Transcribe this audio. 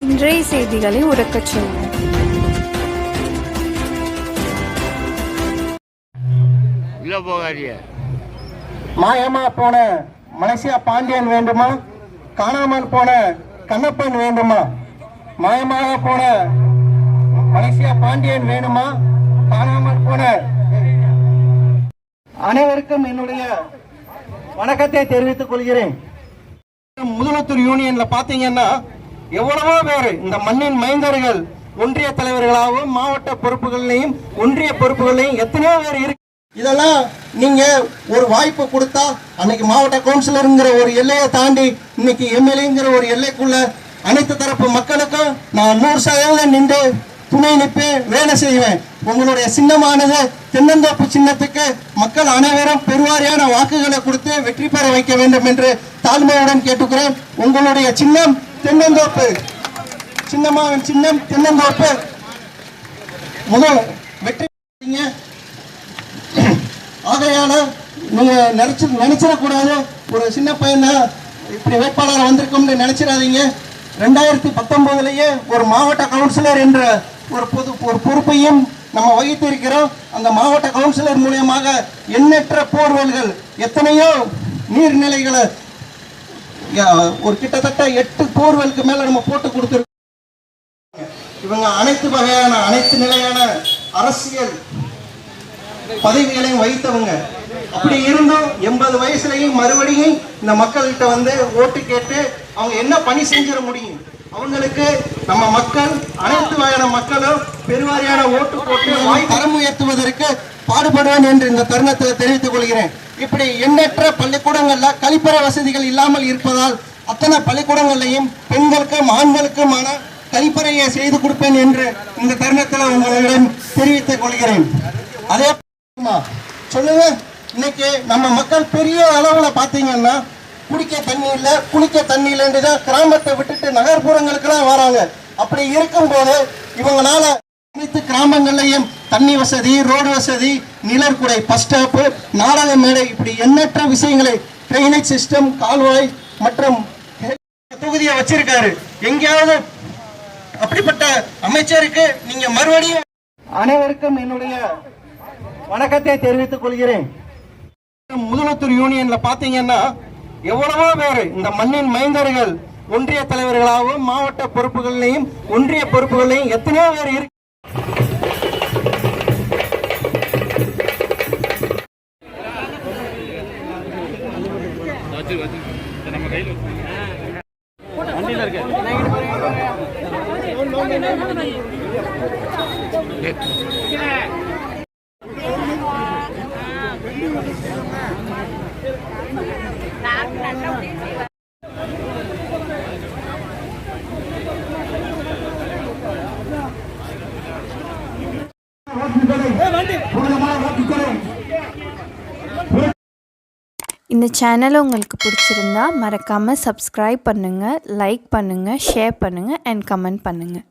இன்றைய செய்திகளை உறக்கச் சொல்வோம். மாயமா போன மலேசியா பாண்டியன் வேண்டுமா? காணாமல் போன கண்ணப்பன் வேண்டுமா? மாயமாக போன மலேசியா பாண்டியன் வேணுமா? காணாமல் போன அனைவருக்கும் என்னுடைய வணக்கத்தை தெரிவித்துக் கொள்கிறேன். முதலத்தூர் யூனியன்ல பாத்தீங்கன்னா எவ்வளவோ பேர் இந்த மண்ணின் மைந்தர்கள் ஒன்றிய தலைவர்களாகவும் மாவட்ட பொறுப்புகளையும் ஒன்றிய பொறுப்புகளையும் எத்தனையோ பேர் இருக்கு. இதெல்லாம் நீங்க ஒரு வாய்ப்பு கொடுத்தா அன்னைக்கு மாவட்ட கவுன்சிலருங்கிற ஒரு எல்லையை தாண்டி இன்னைக்கு எம்எல்ஏங்கிற ஒரு எல்லைக்குள்ள அனைத்து தரப்பு மக்களுக்கும் நான் 100% நின்று துணை நிற்பேன், வேலை செய்வேன். உங்களுடைய சின்னமானது தென்னந்தோப்பு சின்னத்துக்கு மக்கள் அனைவரும் பெருவாரியான வாக்குகளை கொடுத்து வெற்றி பெற வைக்க வேண்டும் என்று தாழ்மையுடன் கேட்டுக்கிறேன். உங்களுடைய சின்னம் தென்னந்தோப்பு, சின்னமாவின் சின்னம் தென்னந்தோப்பு. முதல் வெற்றி ஆகையால நீங்க நினைச்சிடக்கூடாது ஒரு சின்ன பையனா இப்படி வேட்பாளர் வந்திருக்கோம்னு நினைச்சிடாதீங்க. 2019 ஒரு மாவட்ட கவுன்சிலர் என்ற ஒரு பொறுப்பையும் நம்ம வகித்து இருக்கிறோம். அந்த மாவட்ட கவுன்சிலர் மூலியமாக எண்ணற்ற போர்வெல்கள் எத்தனையோ நீர்நிலைகளை ஒரு கிட்டத்தட்ட 8 போர்வெலுக்கு மேல நம்ம போட்டு கொடுத்துருக்கோம். இவங்க அனைத்து வகையான அனைத்து நிலையான அரசியல் பதவிகளையும் வகித்தவங்க. அப்படி இருந்தும் 80 வயசுலையும் மறுபடியும் இந்த மக்கள்கிட்ட வந்து ஓட்டு கேட்டு அவங்க என்ன பணி செஞ்சிட முடியும்? அவங்களுக்கு நம்ம மக்கள் அனைத்து வகையான மக்களும் பெருவாரியான ஓட்டு போட்டு தரம் உயர்த்துவதற்கு பாடுபடுவேன் என்று இந்த தருணத்தில் தெரிவித்துக் கொள்கிறேன். இப்படி எண்ணற்ற பள்ளிக்கூடங்கள்ல கழிப்பறை வசதிகள் இல்லாமல் இருப்பதால் அத்தனை பள்ளிக்கூடங்களையும் பெண்களுக்கும் ஆண்களுக்குமான கழிப்பறையை செய்து கொடுப்பேன் என்று இந்த தருணத்தில் உங்களிடம் தெரிவித்துக் கொள்கிறேன். அதே சொல்லுங்க, இன்னைக்கு நம்ம மக்கள் பெரிய அளவுல பாத்தீங்கன்னா குடிக்க தண்ணி இல்ல, குளிக்க தண்ணி இல்லைன்றுதான் கிராமத்தை விட்டுட்டு நகர்ப்புறங்களுக்கு எல்லாம் வராங்க. அப்படி இருக்கும் போது இவங்களால அனைத்து கிராமங்கள்லையும் தண்ணி வசதி, ரோடு வசதி, நிழற்குடை, பஸ் ஸ்டாப்பு, நாடக மேடை, இப்படி எண்ணற்ற விஷயங்களை ட்ரைனேஜ் சிஸ்டம், கால்வாய் மற்றும் தொகுதியை வச்சிருக்காரு. எங்கேயாவது அப்படிப்பட்ட அமைச்சருக்கு நீங்க மறுபடியும் அனைவருக்கும் என்னுடைய வணக்கத்தை தெரிவித்துக் கொள்கிறேன். முதலத்தூர் யூனியன்ல பாத்தீங்கன்னா எவ்வளவோ பேர் இந்த மண்ணின் மைந்தர்கள் ஒன்றிய தலைவர்களாகவும் மாவட்ட பொறுப்புகளையும் ஒன்றிய பொறுப்புகளையும் எத்தனையோ பேர் இருக்கு. இந்த சேனல் உங்களுக்கு பிடிச்சிருந்தா மறக்காமல் சப்ஸ்கிரைப் பண்ணுங்கள், லைக் பண்ணுங்கள், ஷேர் பண்ணுங்கள் அண்ட் கமெண்ட் பண்ணுங்கள்.